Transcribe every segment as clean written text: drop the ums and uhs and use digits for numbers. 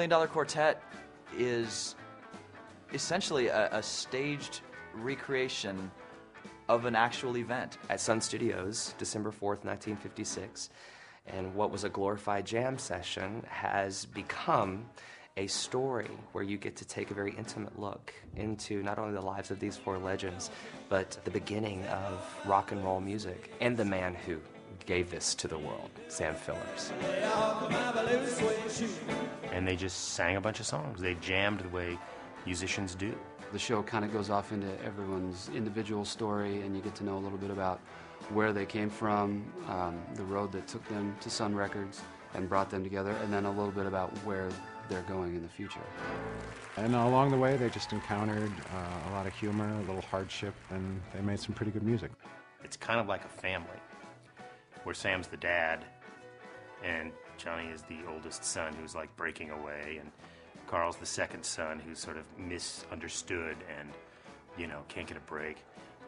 Dollar Quartet is essentially a staged recreation of an actual event. At Sun Studios, December 4th, 1956, and what was a glorified jam session has become a story where you get to take a very intimate look into not only the lives of these four legends, but the beginning of rock and roll music, and the man who gave this to the world, Sam Phillips. And they just sang a bunch of songs. They jammed the way musicians do. The show kind of goes off into everyone's individual story, and you get to know a little bit about where they came from, the road that took them to Sun Records and brought them together, and then a little bit about where they're going in the future. And along the way, they just encountered a lot of humor, a little hardship, and they made some pretty good music. It's kind of like a family, where Sam's the dad, and Johnny is the oldest son who's like breaking away, and Carl's the second son who's sort of misunderstood and, you know, can't get a break.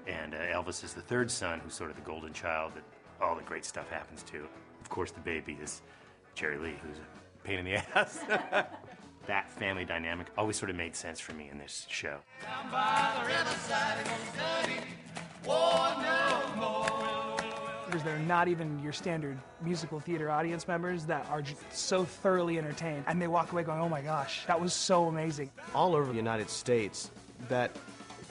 And Elvis is the third son who's sort of the golden child that all the great stuff happens to. Of course, the baby is Jerry Lee, who's a pain in the ass. That family dynamic always sort of made sense for me in this show. Down by the riverside, study, war no more. Because they're not even your standard musical theater audience members that are just so thoroughly entertained, and they walk away going, oh my gosh, that was so amazing. All over the United States, that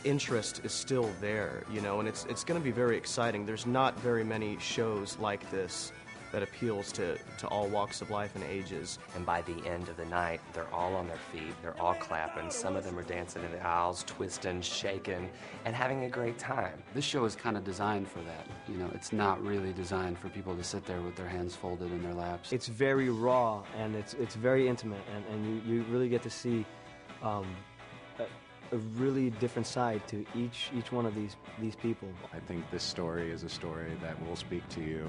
interest is still there, you know, and it's going to be very exciting. There's not very many shows like this that appeals to all walks of life and ages. And by the end of the night, they're all on their feet, they're all clapping, some of them are dancing in the aisles, twisting, shaking, and having a great time. This show is kind of designed for that. You know, it's not really designed for people to sit there with their hands folded in their laps. It's very raw, and it's very intimate, and you really get to see a really different side to each one of these people. I think this story is a story that will speak to you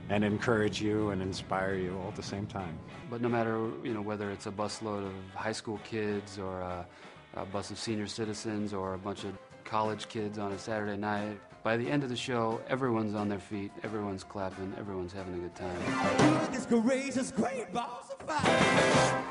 and encourage you and inspire you all at the same time. But no matter, you know, whether it's a busload of high school kids or a bus of senior citizens or a bunch of college kids on a Saturday night, by the end of the show, everyone's on their feet, everyone's clapping, everyone's having a good time. This courageous great balls of fire.